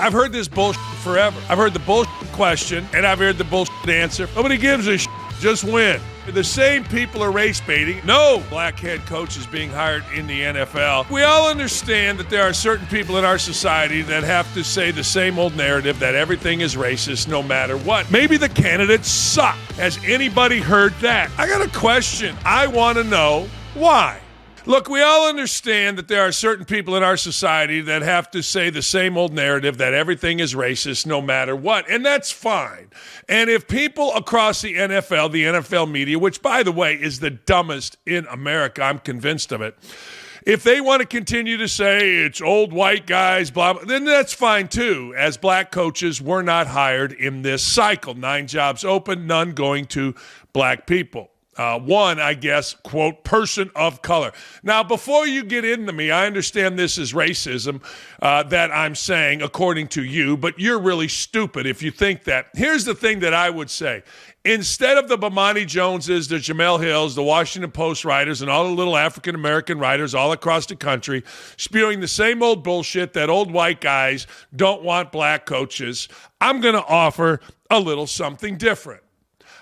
I've heard this bullshit forever. I've heard the bullshit question, and I've heard the bullshit answer. Nobody gives a shit. Just win. The same people are race baiting. No black head coach is being hired in the NFL. We all understand that there are certain people in our society that have to say the same old narrative that everything is racist no matter what. Maybe the candidates suck. Has anybody heard that? I got a question. I want to know why. Look, we all understand that there are certain people in our society that have to say the same old narrative that everything is racist no matter what, and that's fine. And if people across the NFL media, which, by the way, is the dumbest in America, I'm convinced of it, if they want to continue to say it's old white guys, blah, blah, then that's fine too. As black coaches, we're not hired in this cycle. 9 jobs open, none going to black people. One, I guess, quote, person of color. Now, before you get into me, I understand this is racism that I'm saying, according to you, but you're really stupid if you think that. Here's the thing that I would say. Instead of the Bomani Joneses, the Jamel Hills, the Washington Post writers, and all the little African-American writers all across the country spewing the same old bullshit that old white guys don't want black coaches, I'm going to offer a little something different.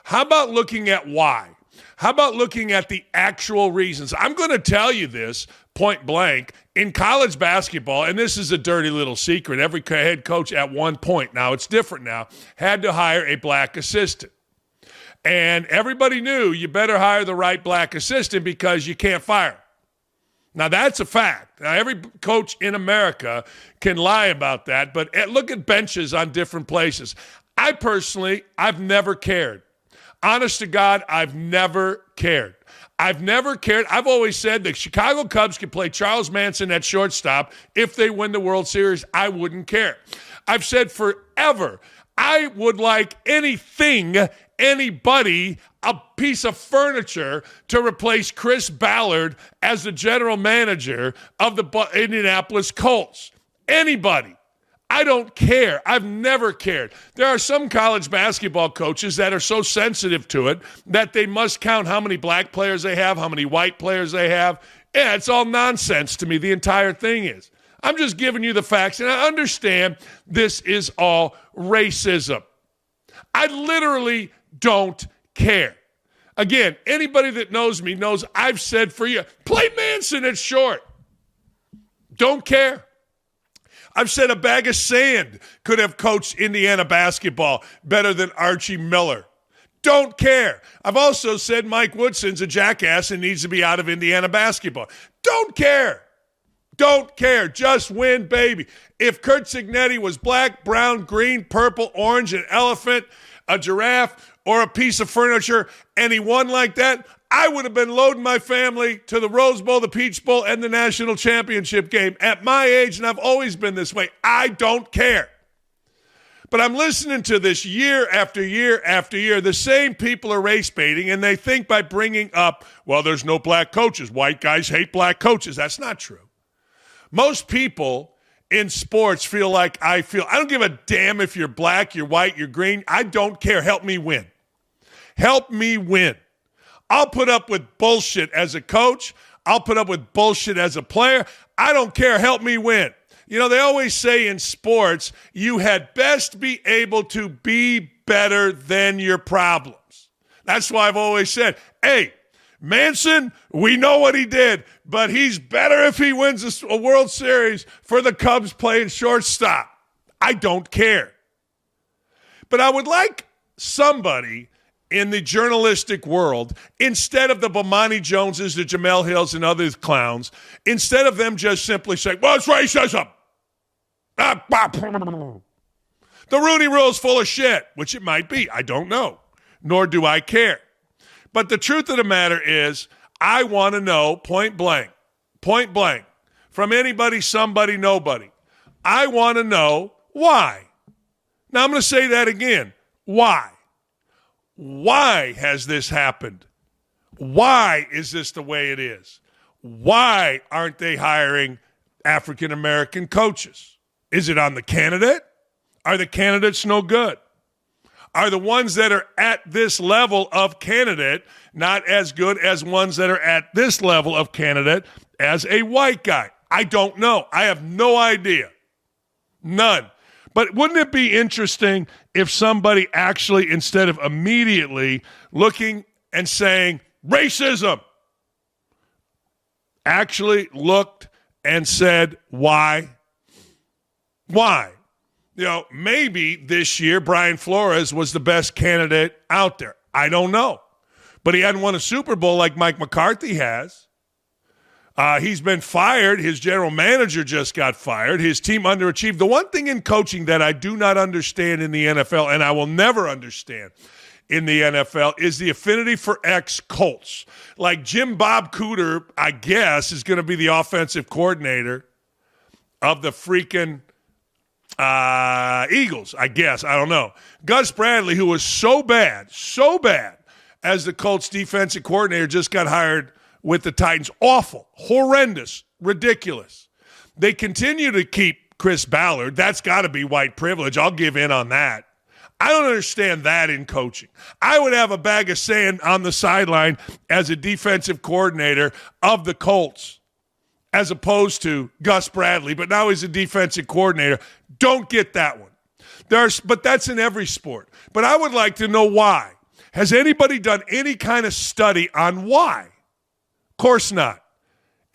How about looking at why? How about looking at the actual reasons? I'm going to tell you this point blank. In college basketball, and this is a dirty little secret, every head coach at one point, now it's different now, had to hire a black assistant. And everybody knew you better hire the right black assistant because you can't fire him. Now, that's a fact. Now, every coach in America can lie about that, but look at benches on different places. I've never cared. Honest to God, I've never cared. I've always said the Chicago Cubs could play Charles Manson at shortstop. If they win the World Series, I wouldn't care. I've said forever, I would like anybody, a piece of furniture to replace Chris Ballard as the general manager of the Indianapolis Colts. Anybody. I don't care. I've never cared. There are some college basketball coaches that are so sensitive to it that they must count how many black players they have, how many white players they have. Yeah, it's all nonsense to me. The entire thing is. I'm just giving you the facts, and I understand this is all racism. I literally don't care. Again, anybody that knows me knows I've said for years, play Manson at short. Don't care. I've said a bag of sand could have coached Indiana basketball better than Archie Miller. Don't care. I've also said Mike Woodson's a jackass and needs to be out of Indiana basketball. Don't care. Don't care. Just win, baby. If Kurt Cignetti was black, brown, green, purple, orange, an elephant, a giraffe, or a piece of furniture, and he won like that, I would have been loading my family to the Rose Bowl, the Peach Bowl, and the national championship game. At my age, and I've always been this way, I don't care. But I'm listening to this year after year after year. The same people are race baiting, and they think by bringing up, well, there's no black coaches. White guys hate black coaches. That's not true. Most people in sports feel like I feel. I don't give a damn if you're black, you're white, you're green. I don't care. Help me win. Help me win. I'll put up with bullshit as a coach. I'll put up with bullshit as a player. I don't care. Help me win. You know, they always say in sports, you had best be able to be better than your problems. That's why I've always said, hey, Manson, we know what he did, but he's better if he wins a World Series for the Cubs playing shortstop. I don't care. But I would like somebody in the journalistic world, instead of the Bomani Joneses, the Jamel Hills, and other clowns, instead of them just simply saying, well, it's racism. The Rooney Rule's full of shit, which it might be. I don't know, nor do I care. But the truth of the matter is, I want to know point blank, from anybody, somebody, nobody. I want to know why. Now, I'm going to say that again. Why? Why has this happened? Why is this the way it is? Why aren't they hiring African-American coaches? Is it on the candidate? Are the candidates no good? Are the ones that are at this level of candidate not as good as ones that are at this level of candidate as a white guy? I don't know. I have no idea. None. But wouldn't it be interesting if somebody actually, instead of immediately looking and saying racism, actually looked and said why? Why? Maybe this year Brian Flores was the best candidate out there. I don't know. But he hadn't won a Super Bowl like Mike McCarthy has. He's been fired. His general manager just got fired. His team underachieved. The one thing in coaching that I do not understand in the NFL, and I will never understand in the NFL, is the affinity for ex-Colts. Like Jim Bob Cooter, I guess, is going to be the offensive coordinator of the freaking Eagles, I guess. I don't know. Gus Bradley, who was so bad as the Colts defensive coordinator, just got hired with the Titans. Awful, horrendous, ridiculous. They continue to keep Chris Ballard. That's got to be white privilege. I'll give in on that. I don't understand that in coaching. I would have a bag of sand on the sideline as a defensive coordinator of the Colts as opposed to Gus Bradley, but now he's a defensive coordinator. Don't get that one. But that's in every sport. But I would like to know why. Has anybody done any kind of study on why? Of course not.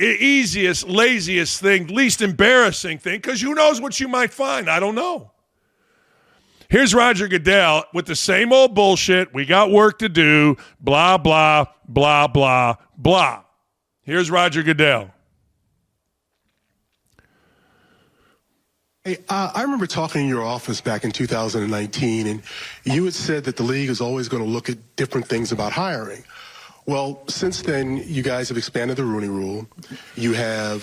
Easiest, laziest thing, least embarrassing thing, because who knows what you might find. I don't know. Here's Roger Goodell with the same old bullshit. We got work to do, blah, blah, blah, blah, blah. Here's Roger Goodell. Hey, I remember talking in your office back in 2019, and you had said that the league is always going to look at different things about hiring. Well, since then, you guys have expanded the Rooney Rule. You have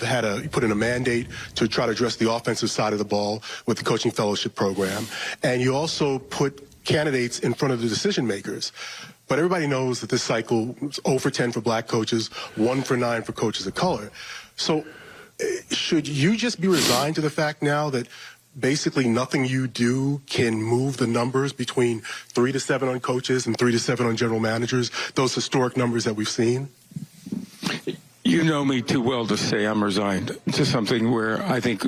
put in a mandate to try to address the offensive side of the ball with the coaching fellowship program. And you also put candidates in front of the decision makers. But everybody knows that this cycle is 0 for 10 for black coaches, 1 for 9 for coaches of color. So should you just be resigned to the fact now that basically nothing you do can move the numbers between 3 to 7 on coaches and 3 to 7 on general managers, those historic numbers that we've seen? You know me too well to say I'm resigned to something where I think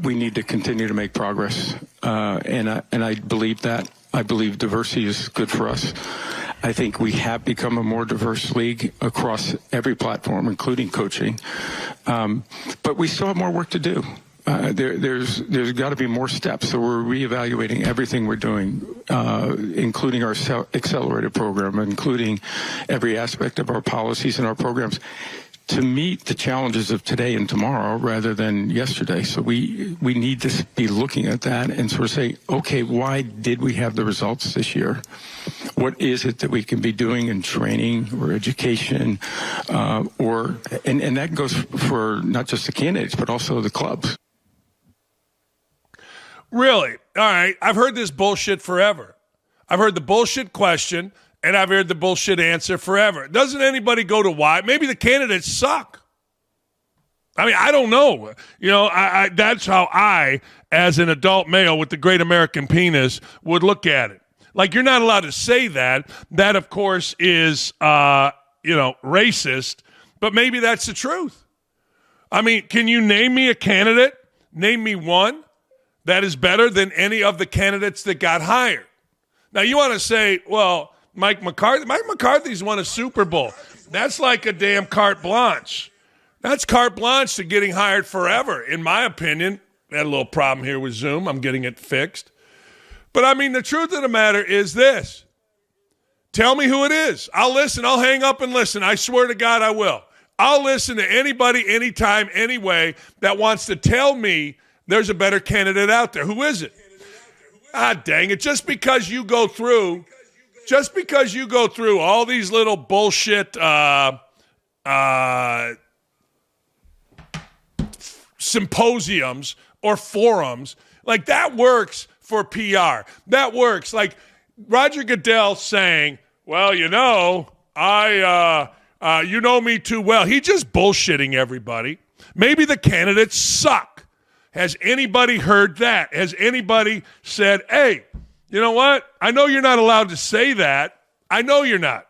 we need to continue to make progress. And I believe that. I believe diversity is good for us. I think we have become a more diverse league across every platform, including coaching. But we still have more work to do. There's got to be more steps. So we're reevaluating everything we're doing, including our accelerated program, including every aspect of our policies and our programs, to meet the challenges of today and tomorrow rather than yesterday. So we need to be looking at that and sort of say, okay, why did we have the results this year? What is it that we can be doing in training or education, and that goes for not just the candidates, but also the clubs. Really? All right. I've heard this bullshit forever. I've heard the bullshit question, and I've heard the bullshit answer forever. Doesn't anybody go to why? Maybe the candidates suck. I mean, I don't know. That's how I, as an adult male with the great American penis, would look at it. Like, you're not allowed to say that. That, of course, is, racist. But maybe that's the truth. I mean, can you name me a candidate? Name me one that is better than any of the candidates that got hired. Now, you want to say, well, Mike McCarthy's won a Super Bowl. That's like a damn carte blanche. That's carte blanche to getting hired forever, in my opinion. I had a little problem here with Zoom. I'm getting it fixed. But, I mean, the truth of the matter is this. Tell me who it is. I'll listen. I'll hang up and listen. I swear to God I will. I'll listen to anybody, anytime, anyway that wants to tell me there's a better candidate out there. Who is it? Ah, dang it. Just because you go through all these little bullshit symposiums or forums, like that works for PR. That works. Like Roger Goodell saying, well, you know me too well. He just bullshitting everybody. Maybe the candidates suck. Has anybody heard that? Has anybody said, hey, you know what? I know you're not allowed to say that. I know you're not.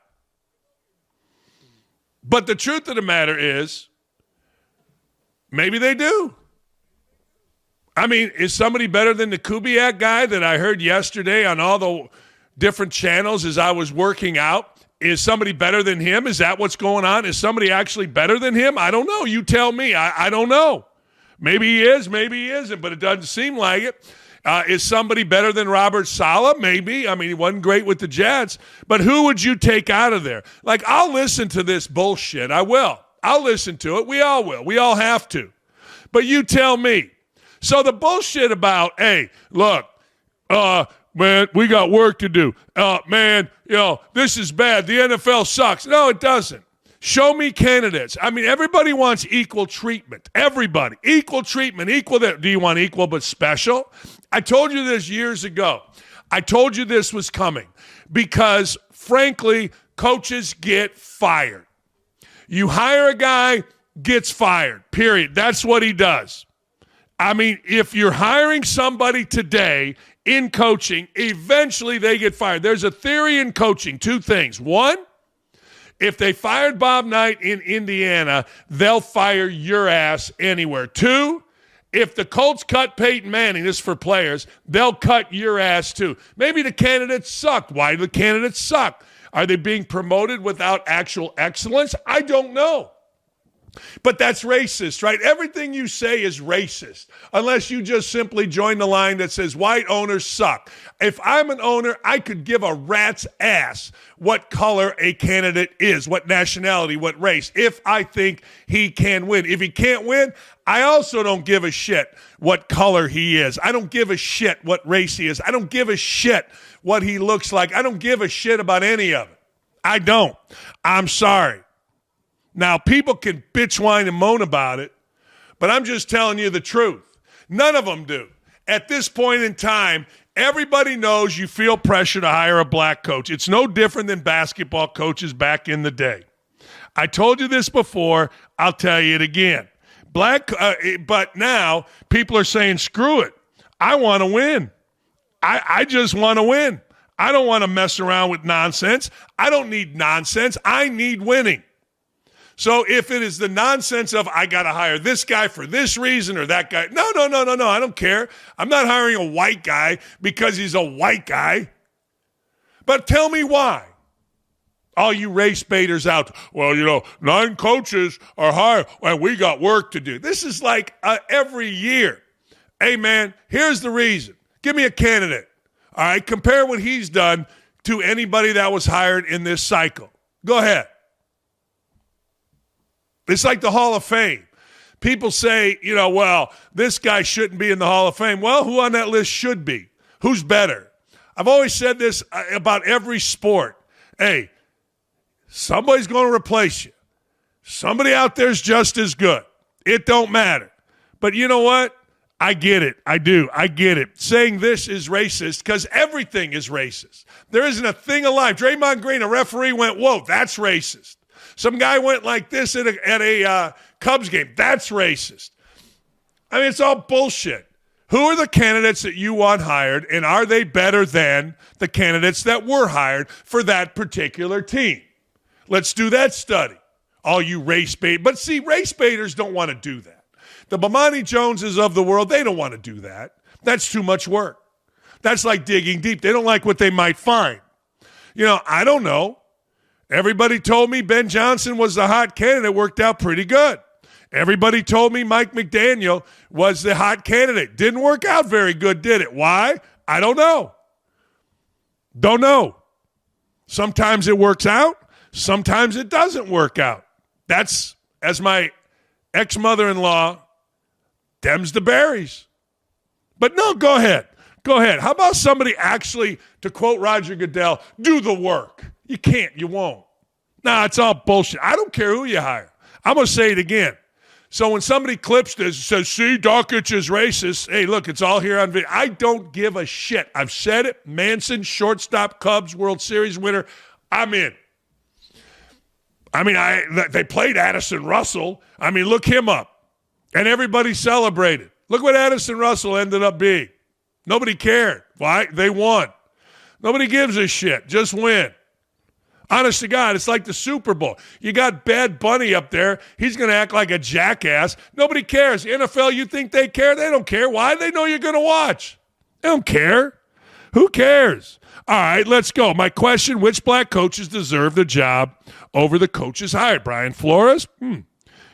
But the truth of the matter is, maybe they do. I mean, is somebody better than the Kubiak guy that I heard yesterday on all the different channels as I was working out? Is somebody better than him? Is that what's going on? Is somebody actually better than him? I don't know. You tell me. I don't know. Maybe he is, maybe he isn't, but it doesn't seem like it. Is somebody better than Robert Saleh? Maybe. I mean, he wasn't great with the Jets. But who would you take out of there? Like, I'll listen to this bullshit. I will. I'll listen to it. We all will. We all have to. But you tell me. So the bullshit about, hey, look, man, we got work to do. Man, this is bad. The NFL sucks. No, it doesn't. Show me candidates. I mean, everybody wants equal treatment. Everybody. Equal treatment. Equal. Do you want equal but special? I told you this years ago. I told you this was coming because, frankly, coaches get fired. You hire a guy, gets fired, period. That's what he does. I mean, if you're hiring somebody today in coaching, eventually they get fired. There's a theory in coaching, two things. One, if they fired Bob Knight in Indiana, they'll fire your ass anywhere. Two, if the Colts cut Peyton Manning, this is for players, they'll cut your ass too. Maybe the candidates sucked. Why do the candidates suck? Are they being promoted without actual excellence? I don't know. But that's racist, right? Everything you say is racist, unless you just simply join the line that says white owners suck. If I'm an owner, I could give a rat's ass what color a candidate is, what nationality, what race, if I think he can win. If he can't win, I also don't give a shit what color he is. I don't give a shit what race he is. I don't give a shit what he looks like. I don't give a shit about any of it. I don't. I'm sorry. Now, people can bitch, whine, and moan about it, but I'm just telling you the truth. None of them do. At this point in time, everybody knows you feel pressure to hire a black coach. It's no different than basketball coaches back in the day. I told you this before. I'll tell you it again. But now people are saying, screw it. I want to win. I just want to win. I don't want to mess around with nonsense. I don't need nonsense. I need winning. So if it is the nonsense of I got to hire this guy for this reason or that guy, no, I don't care. I'm not hiring a white guy because he's a white guy. But tell me why. All you race baiters out, well, 9 coaches are hired and we got work to do. This is like every year. Hey, man, here's the reason. Give me a candidate. All right, compare what he's done to anybody that was hired in this cycle. Go ahead. It's like the Hall of Fame. People say, this guy shouldn't be in the Hall of Fame. Well, who on that list should be? Who's better? I've always said this about every sport. Hey, somebody's going to replace you. Somebody out there is just as good. It don't matter. But you know what? I get it. I do. I get it. Saying this is racist because everything is racist. There isn't a thing alive. Draymond Green, a referee, went, whoa, that's racist. Some guy went like this at a Cubs game. That's racist. I mean, it's all bullshit. Who are the candidates that you want hired, and are they better than the candidates that were hired for that particular team? Let's do that study. All you race bait. But see, race baiters don't want to do that. The Bomani Joneses of the world, they don't want to do that. That's too much work. That's like digging deep. They don't like what they might find. I don't know. Everybody told me Ben Johnson was the hot candidate. Worked out pretty good. Everybody told me Mike McDaniel was the hot candidate. Didn't work out very good, did it? Why? I don't know. Don't know. Sometimes it works out. Sometimes it doesn't work out. That's, as my ex-mother-in-law, them's the berries. But no, go ahead. Go ahead. How about somebody actually, to quote Roger Goodell, do the work? You can't. You won't. Nah, it's all bullshit. I don't care who you hire. I'm going to say it again. So when somebody clips this and says, see, Dakich is racist, hey, look, it's all here on video. I don't give a shit. I've said it. Manson, shortstop, Cubs, World Series winner. I'm in. I mean, they played Addison Russell. I mean, look him up. And everybody celebrated. Look what Addison Russell ended up being. Nobody cared. Why? They won. Nobody gives a shit. Just win. Honest to God, it's like the Super Bowl. You got Bad Bunny up there. He's going to act like a jackass. Nobody cares. NFL, you think they care? They don't care. Why? They know you're going to watch. They don't care. Who cares? All right, let's go. My question, which black coaches deserve the job over the coaches hired? Brian Flores?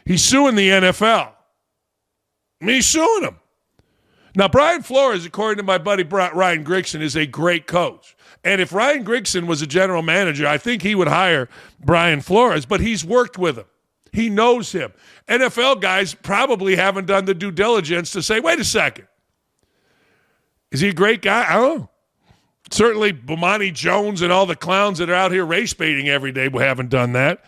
He's suing the NFL. He's suing him. Now, Brian Flores, according to my buddy Ryan Grigson, is a great coach. And if Ryan Grigson was a general manager, I think he would hire Brian Flores, but he's worked with him. He knows him. NFL guys probably haven't done the due diligence to say, wait a second. Is he a great guy? I don't know. Certainly Bomani Jones and all the clowns that are out here race baiting every day haven't done that.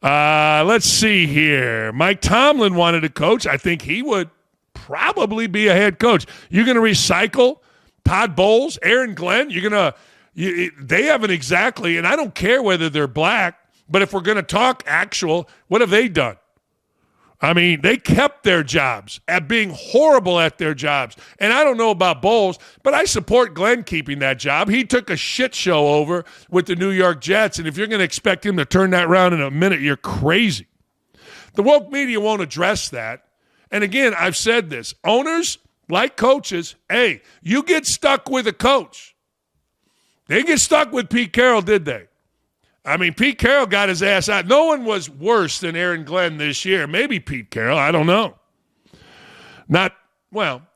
Let's see here. Mike Tomlin wanted to coach. I think he would probably be a head coach. You're going to recycle Todd Bowles, Aaron Glenn? They haven't exactly, and I don't care whether they're black, but if we're going to talk actual, what have they done? I mean, they kept their jobs at being horrible at their jobs. And I don't know about Bowles, but I support Glenn keeping that job. He took a shit show over with the New York Jets, and if you're going to expect him to turn that around in a minute, you're crazy. The woke media won't address that. And again, I've said this. Owners, like coaches, hey, you get stuck with a coach. They didn't get stuck with Pete Carroll, did they? I mean, Pete Carroll got his ass out. No one was worse than Aaron Glenn this year. Maybe Pete Carroll. I don't know.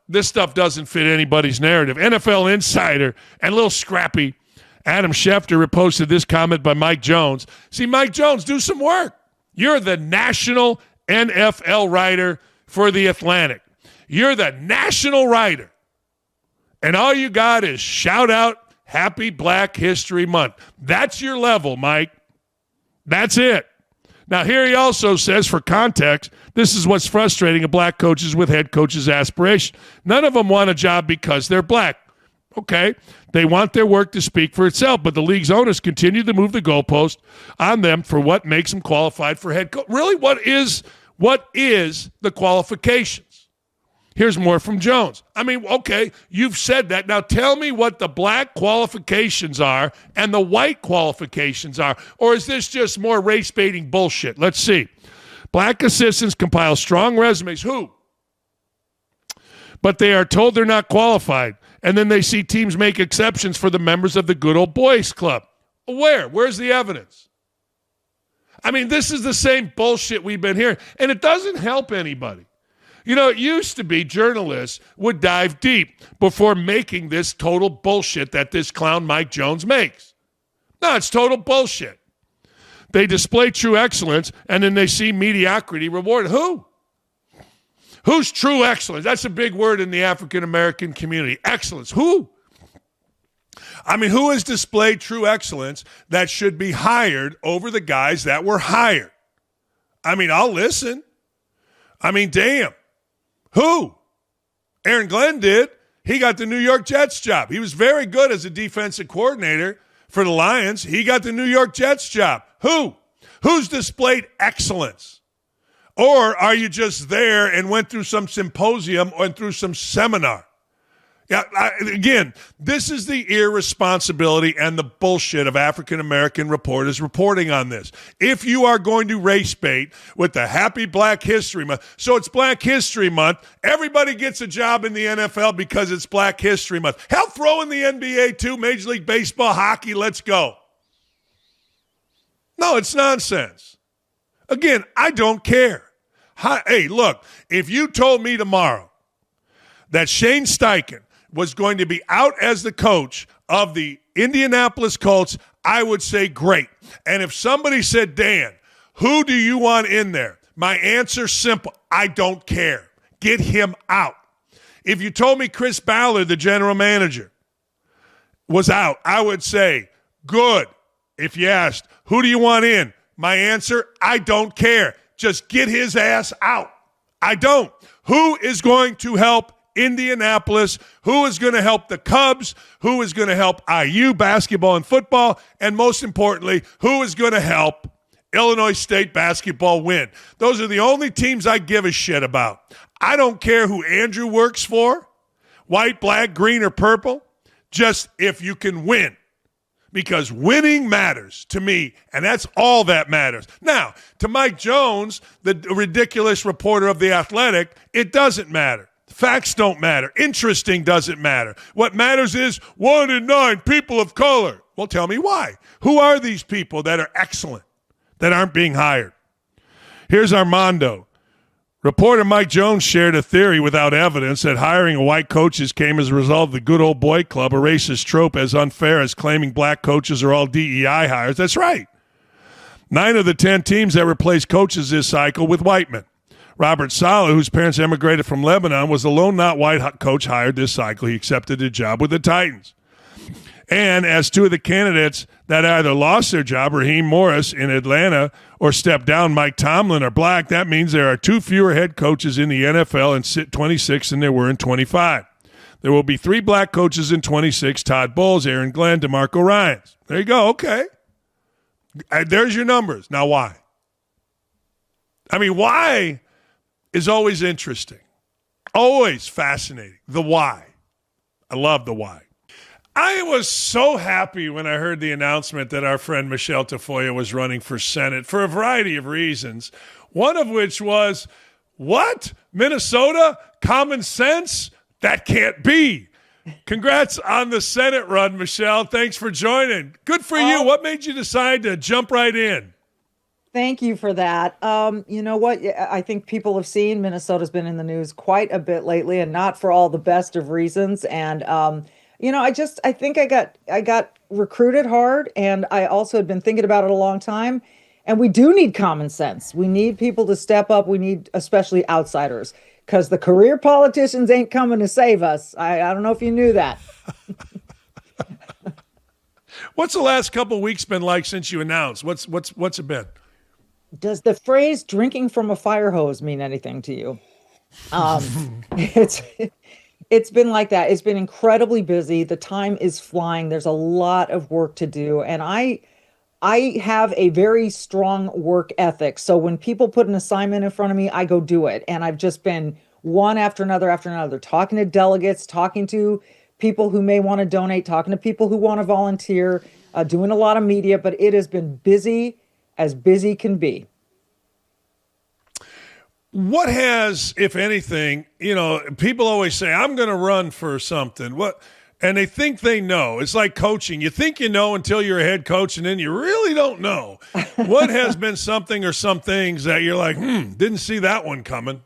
This stuff doesn't fit anybody's narrative. NFL Insider and a little scrappy Adam Schefter reposted this comment by Mike Jones. See, Mike Jones, do some work. You're the national NFL writer for The Atlantic. You're the national writer. And all you got is shout out Happy Black History Month. That's your level, Mike. That's it. Now, here he also says, for context, this is what's frustrating of black coaches with head coaches' aspiration. None of them want a job because they're black. Okay, they want their work to speak for itself, but the league's owners continue to move the goalpost on them for what makes them qualified for head coach. Really, what is the qualifications? Here's more from Jones. I mean, okay, you've said that. Now tell me what the black qualifications are and the white qualifications are. Or is this just more race-baiting bullshit? Let's see. Black assistants compile strong resumes. Who? But they are told they're not qualified. And then they see teams make exceptions for the members of the good old boys club. Where? Where's the evidence? I mean, this is the same bullshit we've been hearing. And it doesn't help anybody. You know, it used to be journalists would dive deep before making this total bullshit that this clown Mike Jones makes. No, it's total bullshit. They display true excellence, and then they see mediocrity rewarded. Who? Who's true excellence? That's a big word in the African-American community. Excellence. Who? I mean, who has displayed true excellence that should be hired over the guys that were hired? I mean, I'll listen. I mean, damn. Who? Aaron Glenn did. He got the New York Jets job. He was very good as a defensive coordinator for the Lions. He got the New York Jets job. Who? Who's displayed excellence? Or are you just there and went through some symposium or through some seminar? Yeah, again, this is the irresponsibility and the bullshit of African-American reporters reporting on this. If you are going to race bait with the Happy Black History Month, so it's Black History Month, everybody gets a job in the NFL because it's Black History Month. Hell, throw in the NBA too, Major League Baseball, hockey, let's go. No, it's nonsense. Again, I don't care. Hey, look, if you told me tomorrow that Shane Steichen was going to be out as the coach of the Indianapolis Colts, I would say great. And if somebody said, Dan, who do you want in there? My answer simple, I don't care. Get him out. If you told me Chris Ballard, the general manager, was out, I would say, good. If you asked, who do you want in? My answer, I don't care. Just get his ass out. I don't. Who is going to help Indianapolis? Who is going to help the Cubs? Who is going to help IU basketball and football? And most importantly, who is going to help Illinois State basketball win? Those are the only teams I give a shit about. I don't care who Andrew works for, white, black, green, or purple, just if you can win. because winning matters to me, and that's all that matters. Now, to Mike Jones, the ridiculous reporter of The Athletic, it doesn't matter. Facts don't matter. Interesting doesn't matter. What matters is 1 in 9 people of color. Well, tell me why. Who are these people that are excellent, that aren't being hired? Here's Armando. Reporter Mike Jones shared a theory without evidence that hiring white coaches came as a result of the good old boy club, a racist trope as unfair as claiming black coaches are all DEI hires. That's right. 9 of the 10 teams that replaced coaches this cycle with white men. Robert Saleh, whose parents emigrated from Lebanon, was the lone not white coach hired this cycle. He accepted a job with the Titans. And as 2 of the candidates that either lost their job, Raheem Morris in Atlanta, or stepped down, Mike Tomlin, are black, that means there are 2 fewer head coaches in the NFL in 26 than there were in 25. There will be 3 black coaches in 26, Todd Bowles, Aaron Glenn, DeMarco Ryans. There you go, okay. There's your numbers. Now why? I mean, why is always interesting, always fascinating. The why. I love the why. I was so happy when I heard the announcement that our friend Michele Tafoya was running for Senate for a variety of reasons, one of which was, what? Minnesota? Common sense? That can't be. Congrats on the Senate run, Michele. Thanks for joining. Good for you. What made you decide to jump right in? Thank you for that. You know what? I think people have seen Minnesota's been in the news quite a bit lately, and not for all the best of reasons. And I think I got recruited hard, and I also had been thinking about it a long time. And we do need common sense. We need people to step up. We need especially outsiders, because the career politicians ain't coming to save us. I don't know if you knew that. What's the last couple of weeks been like since you announced? What's it been? Does the phrase "drinking from a fire hose" mean anything to you? It's been like that. It's been incredibly busy. The time is flying. There's a lot of work to do. And I have a very strong work ethic. So when people put an assignment in front of me, I go do it. And I've just been one after another, talking to delegates, talking to people who may want to donate, talking to people who want to volunteer, doing a lot of media. But it has been busy as busy can be. What has, if anything, people always say, I'm going to run for something. And they think they know. It's like coaching. You think you know until you're a head coach, and then you really don't know. What has been something or some things that you're like, didn't see that one coming?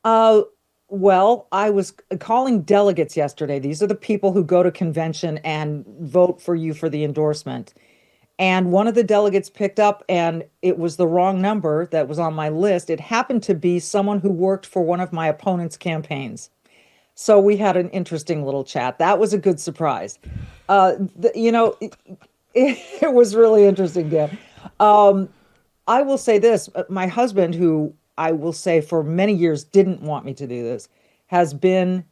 Well, I was calling delegates yesterday. These are the people who go to convention and vote for you for the endorsement. And one of the delegates picked up, and it was the wrong number that was on my list. It happened to be someone who worked for one of my opponent's campaigns. So we had an interesting little chat. That was a good surprise. It was really interesting, Dan. I will say this. My husband, who I will say for many years didn't want me to do this, has been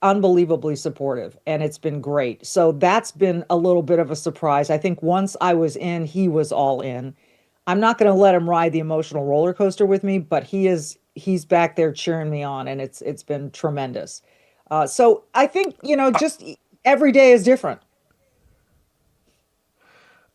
unbelievably supportive, and it's been great. So that's been a little bit of a surprise. I think once I was in, he was all in. I'm not going to let him ride the emotional roller coaster with me, but he's back there cheering me on, and it's been tremendous. So I think, just every day is different.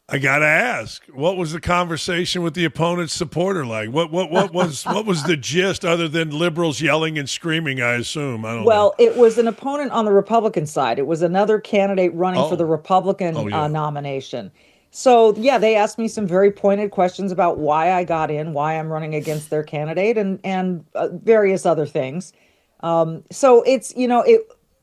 I gotta ask, what was the conversation with the opponent's supporter like? What was the gist other than liberals yelling and screaming? I assume. I don't know. Well, it was an opponent on the Republican side. It was another candidate running for the Republican nomination. So yeah, they asked me some very pointed questions about why I got in, why I'm running against their candidate, and various other things. So it's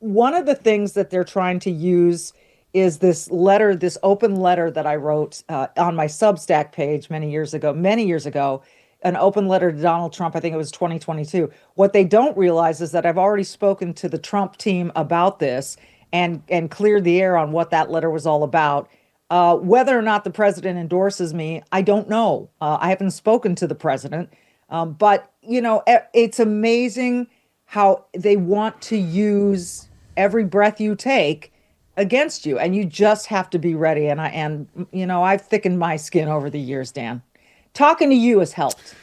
one of the things that they're trying to use is this letter, this open letter that I wrote on my Substack page many years ago, an open letter to Donald Trump. I think it was 2022. What they don't realize is that I've already spoken to the Trump team about this and cleared the air on what that letter was all about. Whether or not the president endorses me, I don't know. I haven't spoken to the president. But, it's amazing how they want to use every breath you take against you, and you just have to be ready. And I've thickened my skin over the years, Dan. Talking to you has helped.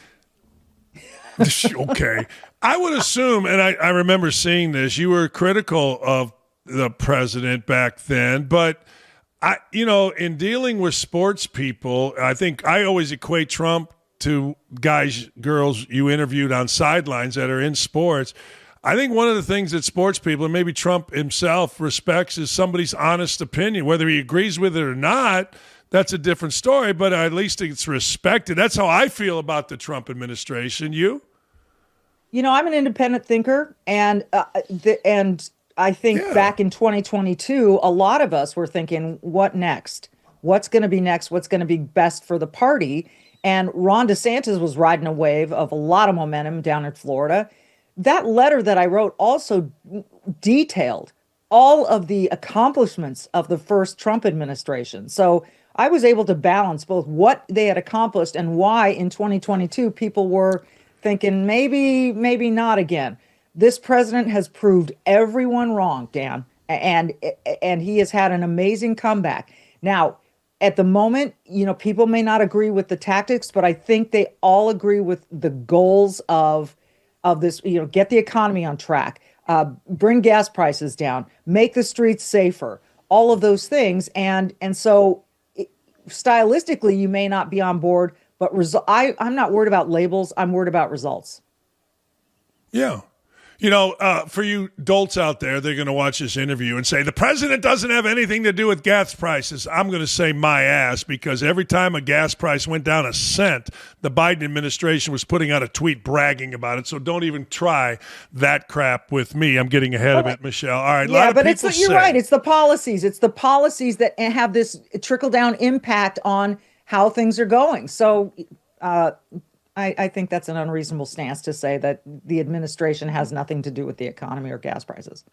Okay. I would assume, and I remember seeing this, you were critical of the president back then, but In dealing with sports people, I think I always equate Trump to guys, girls you interviewed on sidelines that are in sports. I think one of the things that sports people, and maybe Trump himself, respects is somebody's honest opinion. Whether he agrees with it or not, that's a different story, but at least it's respected. That's how I feel about the Trump administration. You? I'm an independent thinker, and I think back in 2022, a lot of us were thinking, what next? What's going to be next? What's going to be best for the party? And Ron DeSantis was riding a wave of a lot of momentum down in Florida. That letter that I wrote also detailed all of the accomplishments of the first Trump administration. So I was able to balance both what they had accomplished and why in 2022 people were thinking maybe not again. This president has proved everyone wrong, Dan, and he has had an amazing comeback. Now, at the moment, people may not agree with the tactics, but I think they all agree with the goals of this, get the economy on track, bring gas prices down, make the streets safer, all of those things. And so stylistically, you may not be on board, but I'm not worried about labels. I'm worried about results. Yeah. For you dolts out there, they're going to watch this interview and say, the president doesn't have anything to do with gas prices. I'm going to say my ass, because every time a gas price went down a cent, the Biden administration was putting out a tweet bragging about it. So don't even try that crap with me. I'm getting ahead of it, Michelle. All right. Yeah, but you're right. It's the policies. It's the policies that have this trickle-down impact on how things are going. So I think that's an unreasonable stance to say that the administration has nothing to do with the economy or gas prices.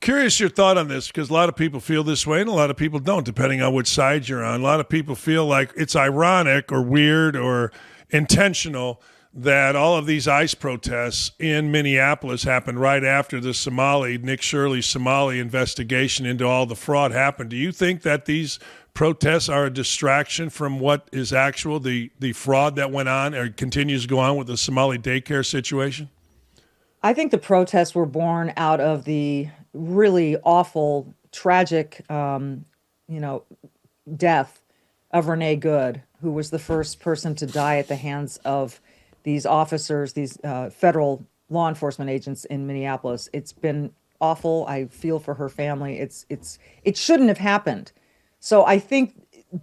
Curious your thought on this, because a lot of people feel this way and a lot of people don't, depending on which side you're on. A lot of people feel like it's ironic or weird or intentional that all of these ICE protests in Minneapolis happened right after the Nick Shirley Somali investigation into all the fraud happened. Do you think that these protests are a distraction from what is the fraud that went on or continues to go on with the Somali daycare situation? I think the protests were born out of the really awful, tragic, death of Renee Good, who was the first person to die at the hands of these officers, these federal law enforcement agents in Minneapolis. It's been awful. I feel for her family. It shouldn't have happened. So I think,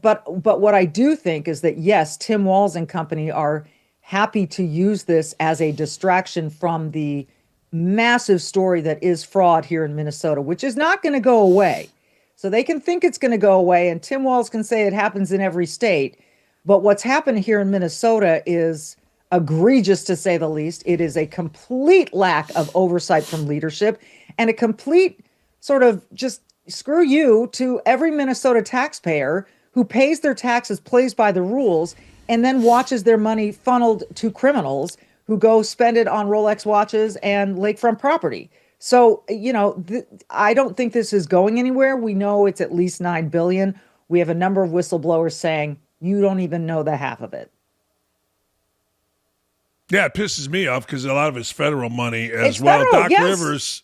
but what I do think is that, yes, Tim Walz and company are happy to use this as a distraction from the massive story that is fraud here in Minnesota, which is not going to go away. So they can think it's going to go away, and Tim Walz can say it happens in every state. But what's happened here in Minnesota is egregious, to say the least. It is a complete lack of oversight from leadership and a complete sort of just screw you to every Minnesota taxpayer who pays their taxes, plays by the rules, and then watches their money funneled to criminals who go spend it on Rolex watches and lakefront property. So, I don't think this is going anywhere. We know it's at least $9 billion. We have a number of whistleblowers saying you don't even know the half of it. Yeah, it pisses me off because a lot of it's federal money as it's well. Federal, Doc yes. Rivers,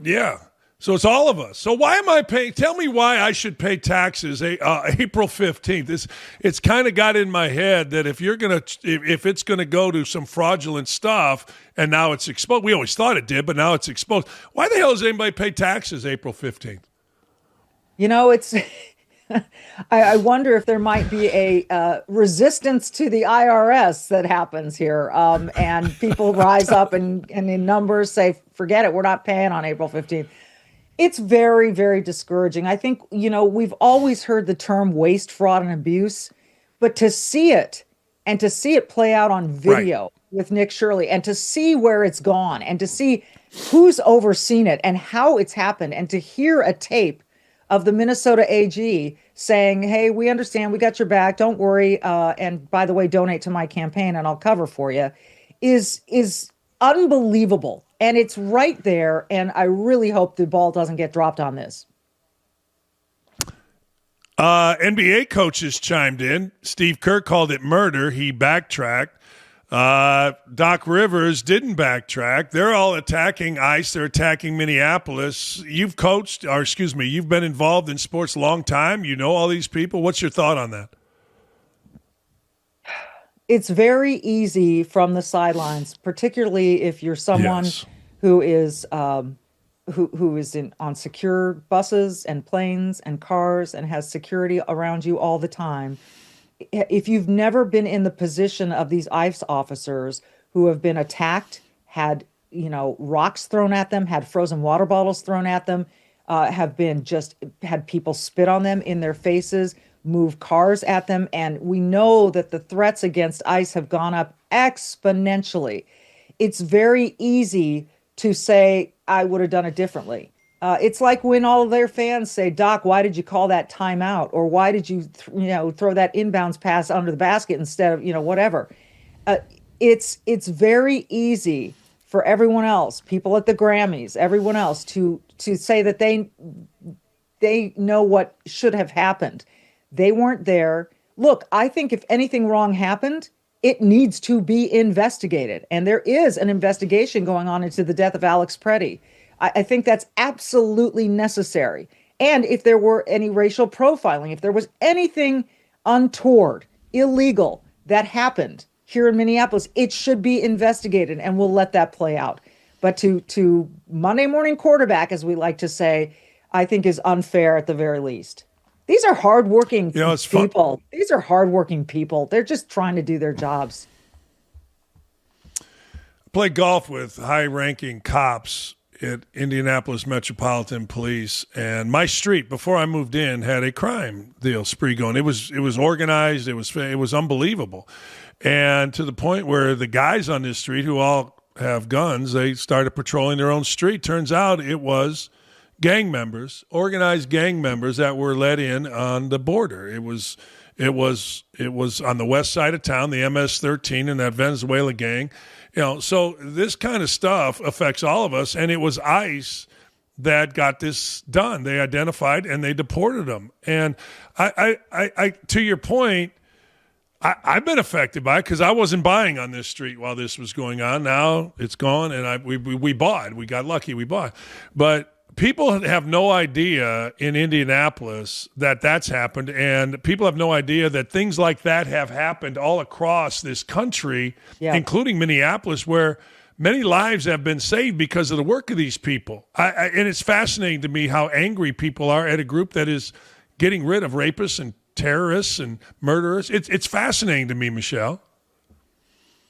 yeah. So it's all of us. So why am I paying? Tell me why I should pay taxes April 15th. It's kind of got in my head that if it's gonna go to some fraudulent stuff and now it's exposed. We always thought it did, but now it's exposed. Why the hell does anybody pay taxes April 15th? It's. I wonder if there might be a resistance to the IRS that happens here, and people rise up and in numbers say, forget it, we're not paying on April 15th. It's very, very discouraging. I think, we've always heard the term waste, fraud, and abuse, but to see it and to see it play out on video with Nick Shirley and to see where it's gone and to see who's overseen it and how it's happened and to hear a tape of the Minnesota AG saying, hey, we understand, we got your back, don't worry, and by the way, donate to my campaign and I'll cover for you, is unbelievable. And it's right there, and I really hope the ball doesn't get dropped on this. NBA coaches chimed in. Steve Kerr called it murder. He backtracked. Doc Rivers didn't backtrack. They're all attacking ICE. They're attacking Minneapolis. You've you've been involved in sports a long time. You know all these people. What's your thought on that? It's very easy from the sidelines, particularly if you're someone who is who is on secure buses and planes and cars and has security around you all the time. If you've never been in the position of these ICE officers who have been attacked, had rocks thrown at them, had frozen water bottles thrown at them, have been just had people spit on them in their faces, move cars at them, and we know that the threats against ICE have gone up exponentially. It's very easy to say, I would have done it differently. It's like when all of their fans say, Doc, why did you call that timeout? Or why did you, throw that inbounds pass under the basket instead of, whatever. It's very easy for everyone else, people at the Grammys, everyone else to say that they know what should have happened. They weren't there. Look, I think if anything wrong happened, it needs to be investigated. And there is an investigation going on into the death of Alex Preddy. I think that's absolutely necessary. And if there were any racial profiling, if there was anything untoward, illegal that happened here in Minneapolis, it should be investigated, and we'll let that play out. But to Monday morning quarterback, as we like to say, I think is unfair at the very least. These are hardworking people. These are hardworking people. They're just trying to do their jobs. I play golf with high-ranking cops at Indianapolis Metropolitan Police, and my street before I moved in had a crime spree going. It was organized. It was unbelievable, and to the point where the guys on this street who all have guns, they started patrolling their own street. Turns out it was gang members, organized gang members that were let in on the border. It was on the west side of town, the MS-13 and that Venezuela gang. So this kind of stuff affects all of us, and it was ICE that got this done. They identified and they deported them. And I to your point, I've been affected by it because I wasn't buying on this street while this was going on. Now it's gone, and we bought. We got lucky, we bought. But people have no idea in Indianapolis that that's happened, and people have no idea that things like that have happened all across this country, including Minneapolis, where many lives have been saved because of the work of these people. And it's fascinating to me how angry people are at a group that is getting rid of rapists and terrorists and murderers. It's fascinating to me, Michele.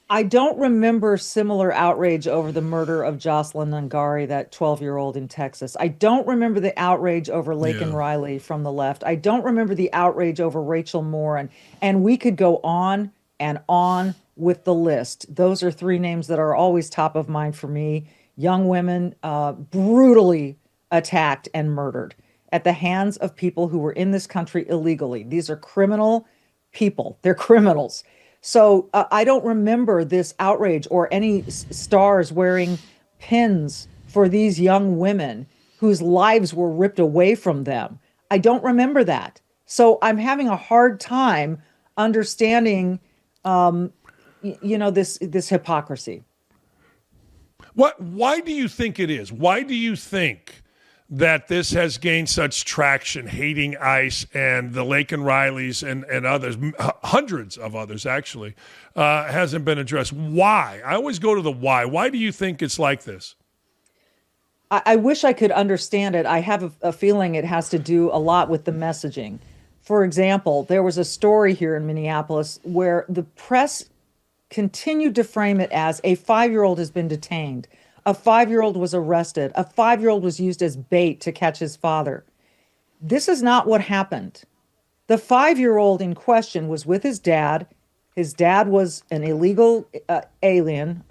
I don't remember similar outrage over the murder of Jocelyn Nungari, that 12-year-old in Texas. I don't remember the outrage over Laken Riley from the left. I don't remember the outrage over Rachel Moore. And we could go on and on with the list. Those are three names that are always top of mind for me. Young women brutally attacked and murdered at the hands of people who were in this country illegally. These are criminal people. They're criminals. So I don't remember this outrage or any stars wearing pins for these young women whose lives were ripped away from them. I don't remember that. So I'm having a hard time understanding, this hypocrisy. Why do you think it is? Why do you think that this has gained such traction, hating ICE and the Laken Rileys and others, hundreds of others actually, hasn't been addressed? Why? I always go to the why. Why do you think it's like this? I wish I could understand it. I have a feeling it has to do a lot with the messaging. For example, there was a story here in Minneapolis where the press continued to frame it as a 5-year-old has been detained. A 5-year-old was arrested. A 5-year-old was used as bait to catch his father. This is not what happened. The 5-year-old in question was with his dad. His dad was an illegal alien.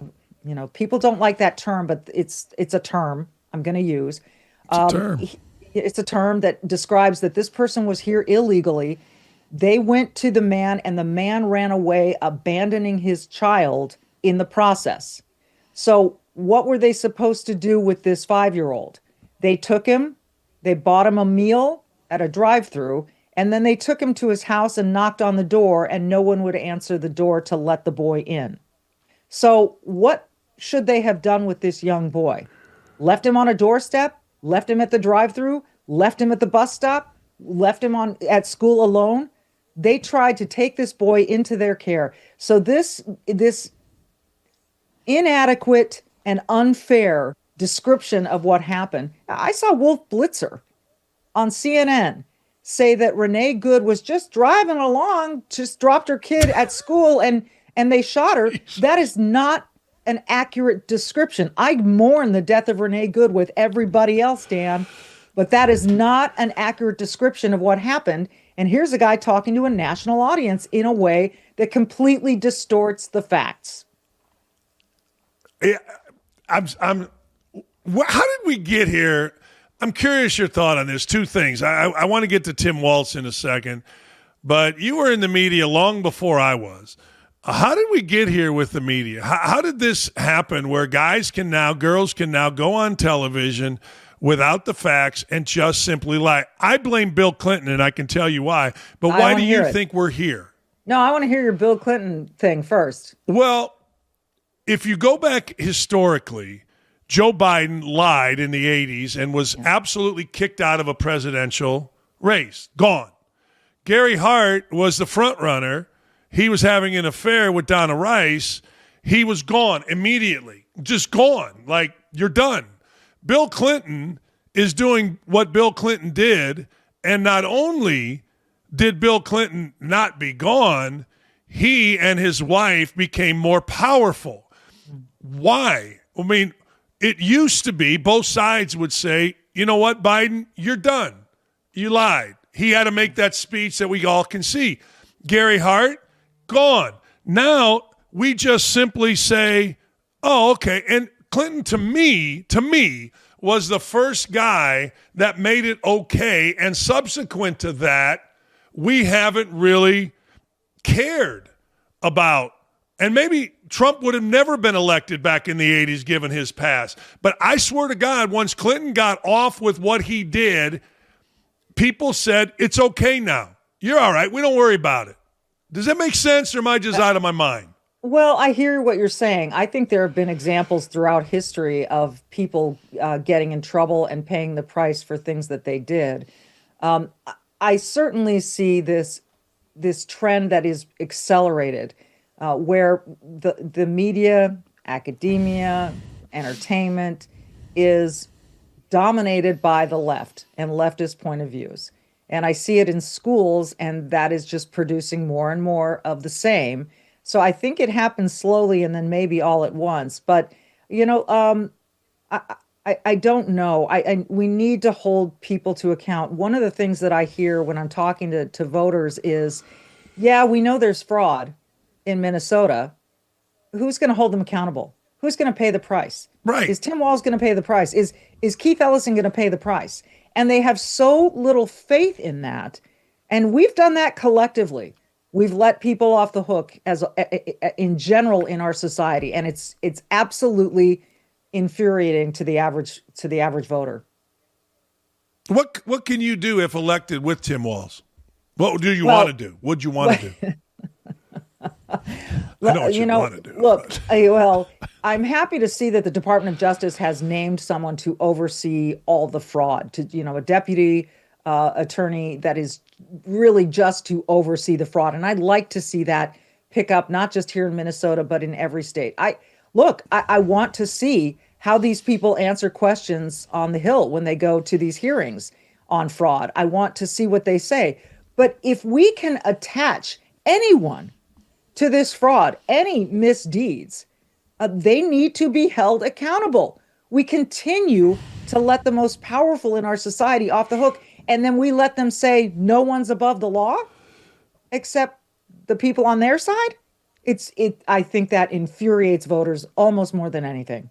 People don't like that term, but it's a term I'm going to use. It's a term that describes that this person was here illegally. They went to the man, and the man ran away, abandoning his child in the process. So what were they supposed to do with this 5-year-old? They took him, they bought him a meal at a drive-thru, and then they took him to his house and knocked on the door, and no one would answer the door to let the boy in. So what should they have done with this young boy? Left him on a doorstep, left him at the drive-through, left him at the bus stop, left him at school alone. They tried to take this boy into their care. So this inadequate and unfair description of what happened. I saw Wolf Blitzer on CNN say that Renee Good was just driving along, just dropped her kid at school and they shot her. That is not an accurate description. I mourn the death of Renee Good with everybody else, Dan, but that is not an accurate description of what happened. And here's a guy talking to a national audience in a way that completely distorts the facts. Yeah, how did we get here? I'm curious your thought on this. Two things. I want to get to Tim Walz in a second, but you were in the media long before I was. How did we get here with the media? How did this happen where girls can now go on television without the facts and just simply lie? I blame Bill Clinton, and I can tell you why. But why do you think we're here? No, I want to hear your Bill Clinton thing first. Well, if you go back historically, Joe Biden lied in the 80s and was absolutely kicked out of a presidential race. Gone. Gary Hart was the front runner. He was having an affair with Donna Rice. He was gone immediately. Just gone. Like, you're done. Bill Clinton is doing what Bill Clinton did, and not only did Bill Clinton not be gone, he and his wife became more powerful. Why? I mean, it used to be both sides would say, you know what, Biden, you're done. You lied. He had to make that speech that we all can see. Gary Hart, gone. Now we just simply say, oh, okay. And Clinton, to me, was the first guy that made it okay. And subsequent to that, we haven't really cared about. And maybe Trump would have never been elected back in the 80s given his past. But I swear to God, once Clinton got off with what he did, people said, it's okay now. You're all right. We don't worry about it. Does that make sense, or am I just out of my mind? Well, I hear what you're saying. I think there have been examples throughout history of people getting in trouble and paying the price for things that they did. I certainly see this trend that is accelerated, where the media, academia, entertainment is dominated by the left and leftist point of views. And I see it in schools, and that is just producing more and more of the same. So I think it happens slowly and then maybe all at once. But, I don't know. We need to hold people to account. One of the things that I hear when I'm talking to voters is, yeah, we know there's fraud in Minnesota. Who's going to hold them accountable? Who's going to pay the price? Right. Is Tim Walz going to pay the price? Is Keith Ellison going to pay the price? And they have so little faith in that. And we've done that collectively. We've let people off the hook as in general in our society. And it's absolutely infuriating to the average voter. What can you do if elected with Tim Walz? What do you want to do? What'd you want to do? I know what you want to do. Look, well, I'm happy to see that the Department of Justice has named someone to oversee all the fraud, a deputy attorney that is really just to oversee the fraud. And I'd like to see that pick up, not just here in Minnesota, but in every state. I want to see how these people answer questions on the Hill when they go to these hearings on fraud. I want to see what they say. But if we can attach anyone to this fraud, any misdeeds, they need to be held accountable. We continue to let the most powerful in our society off the hook, and then we let them say no one's above the law except the people on their side. I think that infuriates voters almost more than anything.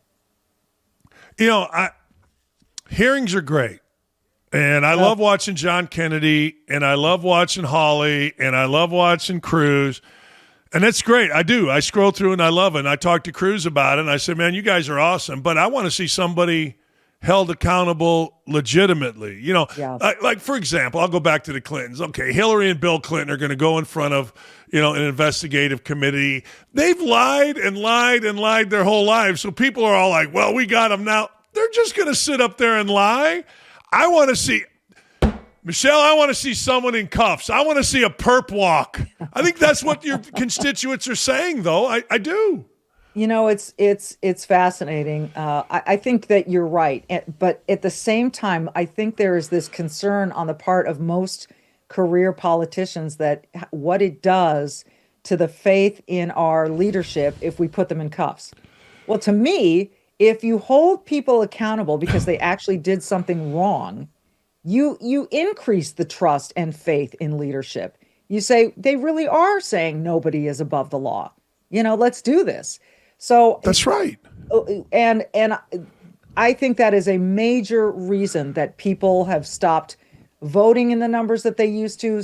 Hearings are great. And I love watching John Kennedy, and I love watching Hawley, and I love watching Cruz. And that's great. I do. I scroll through and I love it. And I talked to Cruz about it, and I said, man, you guys are awesome. But I want to see somebody held accountable legitimately. Yeah. Like, for example, I'll go back to the Clintons. Okay, Hillary and Bill Clinton are going to go in front of, an investigative committee. They've lied and lied and lied their whole lives. So people are all like, well, we got them now. They're just going to sit up there and lie. I want to see someone in cuffs. I want to see a perp walk. I think that's what your constituents are saying, though. I do. It's fascinating. I think that you're right. But at the same time, I think there is this concern on the part of most career politicians that what it does to the faith in our leadership if we put them in cuffs. Well, to me, if you hold people accountable because they actually did something wrong, you increase the trust and faith in leadership. You say they really are saying nobody is above the law. Let's do this. So that's right. And I think that is a major reason that people have stopped voting in the numbers that they used to.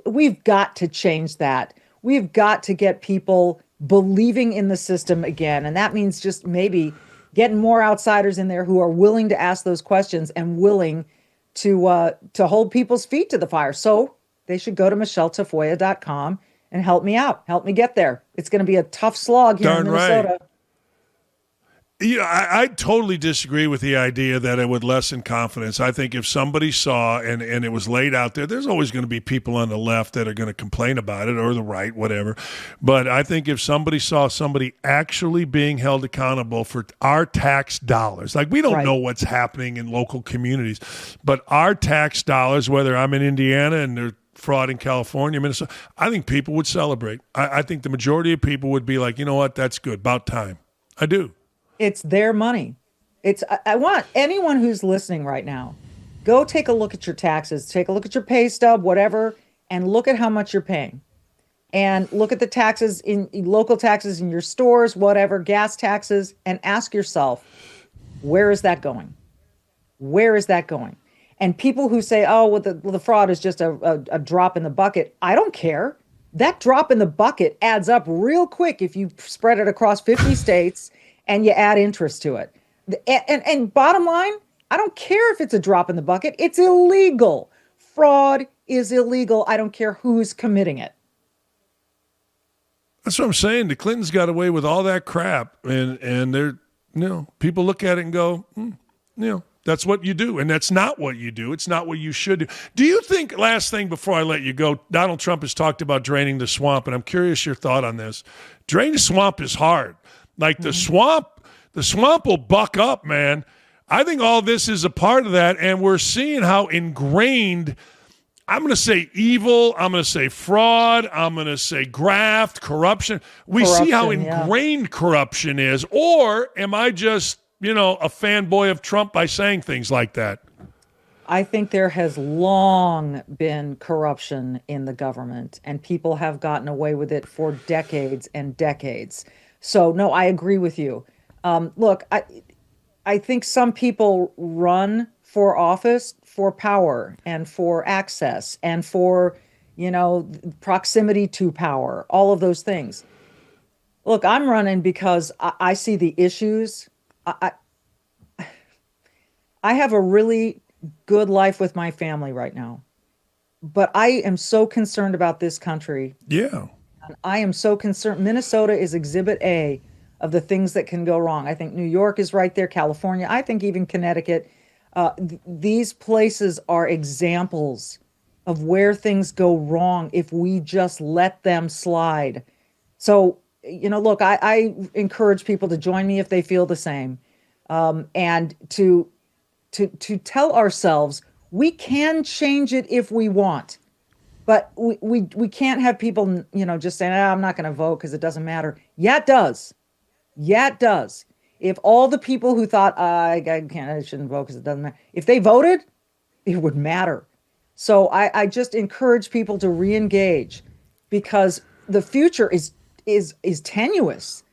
We've got to change that. We've got to get people believing in the system again. And that means just maybe getting more outsiders in there who are willing to ask those questions and willing to hold people's feet to the fire. So they should go to MicheleTafoya.com and help me out. Help me get there. It's going to be a tough slog here in Minnesota. Right. I totally disagree with the idea that it would lessen confidence. I think if somebody saw and it was laid out there, there's always going to be people on the left that are going to complain about it, or the right, whatever. But I think if somebody saw somebody actually being held accountable for our tax dollars, like we don't know what's happening in local communities, but our tax dollars, whether I'm in Indiana and they're fraud in California, Minnesota, I think people would celebrate. I think the majority of people would be like, you know what, that's good, about time. I do. It's their money. I want anyone who's listening right now, go take a look at your taxes, take a look at your pay stub, whatever, and look at how much you're paying. And look at the taxes in local taxes in your stores, whatever, gas taxes, and ask yourself, where is that going? Where is that going? And people who say, oh, well, the fraud is just a drop in the bucket. I don't care. That drop in the bucket adds up real quick if you spread it across 50 states and you add interest to it. And bottom line, I don't care if it's a drop in the bucket. It's illegal. Fraud is illegal. I don't care who's committing it. That's what I'm saying. The Clintons got away with all that crap, and they're, people look at it and go, that's what you do, and that's not what you do. It's not what you should do. Do you think, last thing before I let you go, Donald Trump has talked about draining the swamp, and I'm curious your thought on this. Draining the swamp is hard. Like the swamp will buck up, man. I think all this is a part of that, and we're seeing how ingrained, I'm going to say evil, I'm going to say fraud, I'm going to say graft, corruption. We see how ingrained corruption is. Or am I just, a fanboy of Trump by saying things like that? I think there has long been corruption in the government, and people have gotten away with it for decades and decades. So, no, I agree with you. Look, I think some people run for office for power and for access and for, proximity to power, all of those things. Look, I'm running because I see the issues. I have a really good life with my family right now, but I am so concerned about this country. Yeah. I am so concerned. Minnesota is exhibit A of the things that can go wrong. I think New York is right there, California. I think even Connecticut. These places are examples of where things go wrong if we just let them slide. So, look, I encourage people to join me if they feel the same, and to tell ourselves we can change it if we want. But we can't have people, just saying, I'm not going to vote because it doesn't matter. Yeah, it does. Yeah, it does. If all the people who thought, I shouldn't vote because it doesn't matter, if they voted, it would matter. So I just encourage people to re-engage because the future is tenuous.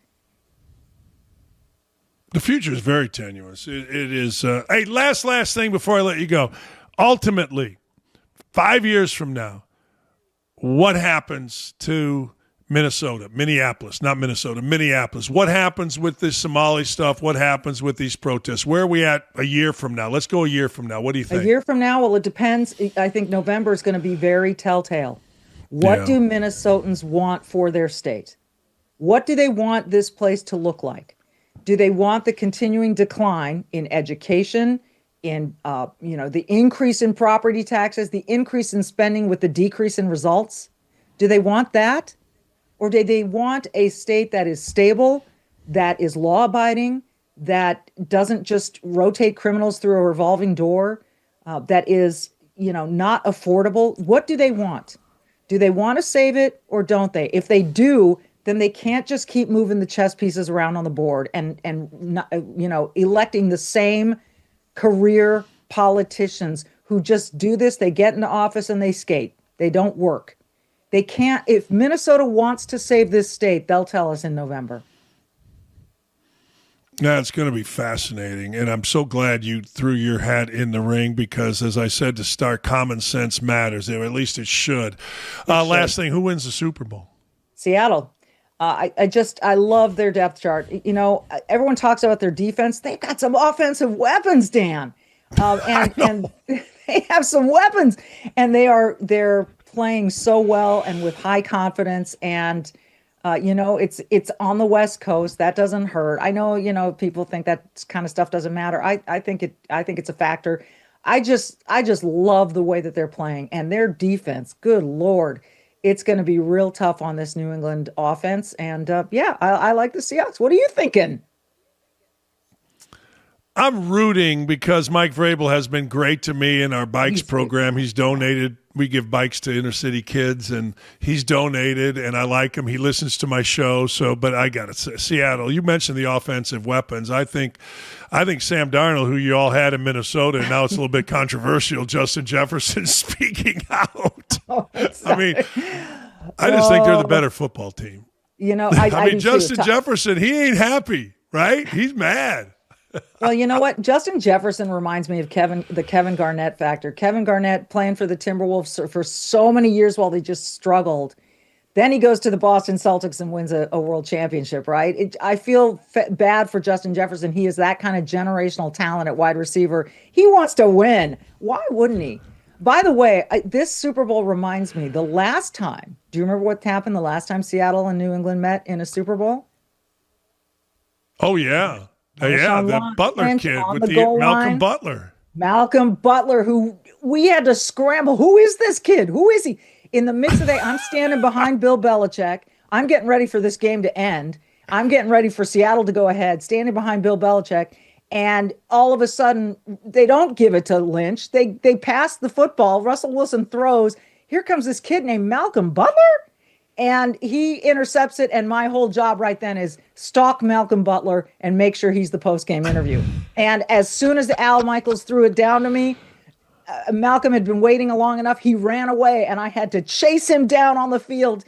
The future is very tenuous. It is. Hey, last thing before I let you go. Ultimately, 5 years from now, what happens to Minneapolis, not Minnesota, Minneapolis. What happens with this Somali stuff? What happens with these protests? Where are we at a year from now? Let's go a year from now. What do you think? A year from now? Well, it depends. I think November is going to be very telltale. What do Minnesotans want for their state? What do they want this place to look like? Do they want the continuing decline in education, in the increase in property taxes, the increase in spending with the decrease in results? Do they want that? Or do they want a state that is stable, that is law-abiding, that doesn't just rotate criminals through a revolving door, that is, not affordable? What do they want? Do they want to save it or don't they? If they do, then they can't just keep moving the chess pieces around on the board and electing the same career politicians who just do this. They get into office and they skate. They don't work. They can't. If Minnesota wants to save this state, they'll tell us in November. Yeah, it's going to be fascinating. And I'm so glad you threw your hat in the ring because, as I said to start, common sense matters. Or at least it should. Last thing, who wins the Super Bowl? Seattle. I love their depth chart. Everyone talks about their defense. They've got some offensive weapons, Dan. And they have some weapons. And they're playing so well and with high confidence, and it's on the West Coast. That doesn't hurt. I know people think that kind of stuff doesn't matter. I think it's a factor. I just love the way that they're playing, and their defense. Good Lord, it's going to be real tough on this New England offense. And I like the Seahawks. What are you thinking? I'm rooting because Mike Vrabel has been great to me in our bikes program. He's donated. We give bikes to inner city kids, and he's donated, and I like him. He listens to my show. But I got to say, Seattle, you mentioned the offensive weapons. I think Sam Darnold, who you all had in Minnesota, and now it's a little bit controversial, Justin Jefferson speaking out. I mean, I just think they're the better football team. I mean, Justin Jefferson, he ain't happy, right? He's mad. Well, you know what? Justin Jefferson reminds me of the Kevin Garnett factor. Kevin Garnett playing for the Timberwolves for so many years while they just struggled. Then he goes to the Boston Celtics and wins a world championship, right? I feel bad for Justin Jefferson. He is that kind of generational talent at wide receiver. He wants to win. Why wouldn't he? By the way, this Super Bowl reminds me, the last time, do you remember what happened the last time Seattle and New England met in a Super Bowl? Oh, yeah. The Butler kid with the Malcolm Butler. Malcolm Butler, who we had to scramble. Who is this kid? Who is he? In the midst of I'm standing behind Bill Belichick. I'm getting ready for this game to end. I'm getting ready for Seattle to go ahead, standing behind Bill Belichick. And all of a sudden, they don't give it to Lynch. They pass the football. Russell Wilson throws. Here comes this kid named Malcolm Butler. And he intercepts it, and my whole job right then is stalk Malcolm Butler and make sure he's the post-game interview. And as soon as Al Michaels threw it down to me, Malcolm had been waiting long enough. He ran away, and I had to chase him down on the field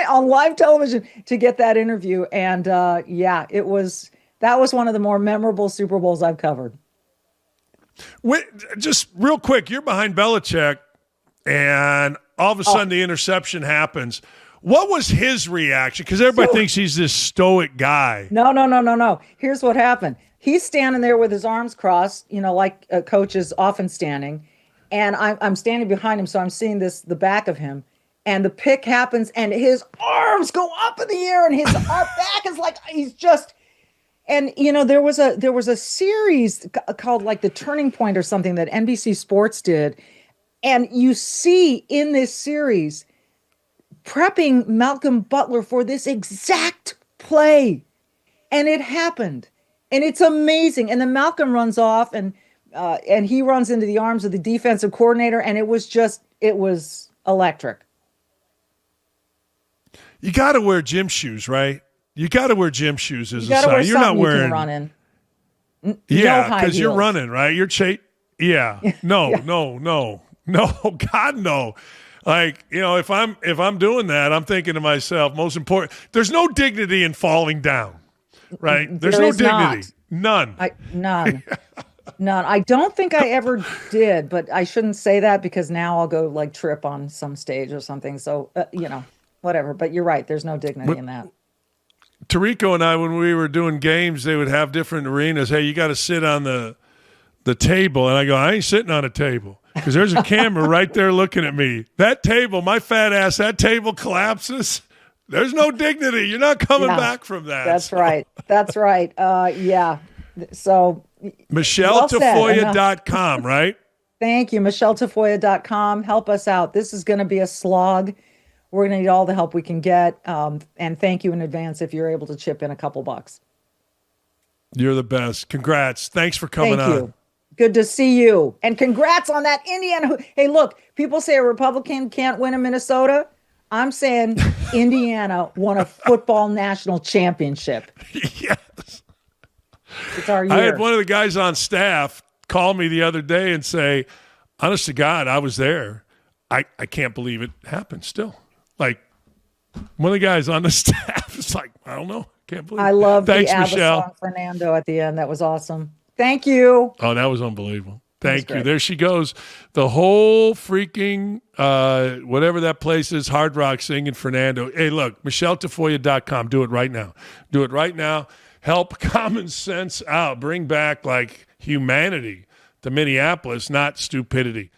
on live television to get that interview. And that was one of the more memorable Super Bowls I've covered. Just real quick, you're behind Belichick, and all of a sudden the interception happens. What was his reaction? Because everybody thinks he's this stoic guy. No. Here's what happened. He's standing there with his arms crossed, like a coach is often standing. And I'm standing behind him, so I'm seeing the back of him. And the pick happens, and his arms go up in the air, and his back is like he's just. And there was a series called like The Turning Point or something that NBC Sports did, and you see in this series prepping Malcolm Butler for this exact play. And it happened. And it's amazing. And then Malcolm runs off and he runs into the arms of the defensive coordinator. And it was electric. You got to wear gym shoes, right? You got to wear gym shoes as a sign. You're not wearing. You can run in. Yeah, because you're running, right? You're Yeah. No. God, no. Like, if I'm doing that, I'm thinking to myself, most important, there's no dignity in falling down, right? There's no dignity. None. None. None. I don't think I ever did, but I shouldn't say that because now I'll go like trip on some stage or something. So, whatever. But you're right. There's no dignity in that. Tarico and I, when we were doing games, they would have different arenas. Hey, you got to sit on the table. And I go, I ain't sitting on a table because there's a camera right there looking at me. That table, my fat ass, that table collapses. There's no dignity. You're not coming back from that. That's right. That's right. Yeah. So MicheleTafoya.com, right? Thank you. MicheleTafoya.com. Help us out. This is going to be a slog. We're going to need all the help we can get. And thank you in advance if you're able to chip in a couple bucks. You're the best. Congrats. Thanks for coming on. Thank you. Good to see you. And congrats on that Indiana. Hey, look, people say a Republican can't win in Minnesota. I'm saying Indiana won a football national championship. Yes. It's our year. I had one of the guys on staff call me the other day and say, honest to God, I was there. I can't believe it happened still. Like, one of the guys on the staff is like, I don't know. Can't believe it. I love Thanks, the ABBA Michele. song Fernando at the end. That was awesome. Thank you. Oh, that was unbelievable. Thank you. great. There she goes. The whole freaking, whatever that place is, Hard Rock singing Fernando. Hey, look, MicheleTafoya.com. Do it right now. Do it right now. Help common sense out. Bring back, like, humanity to Minneapolis, not stupidity.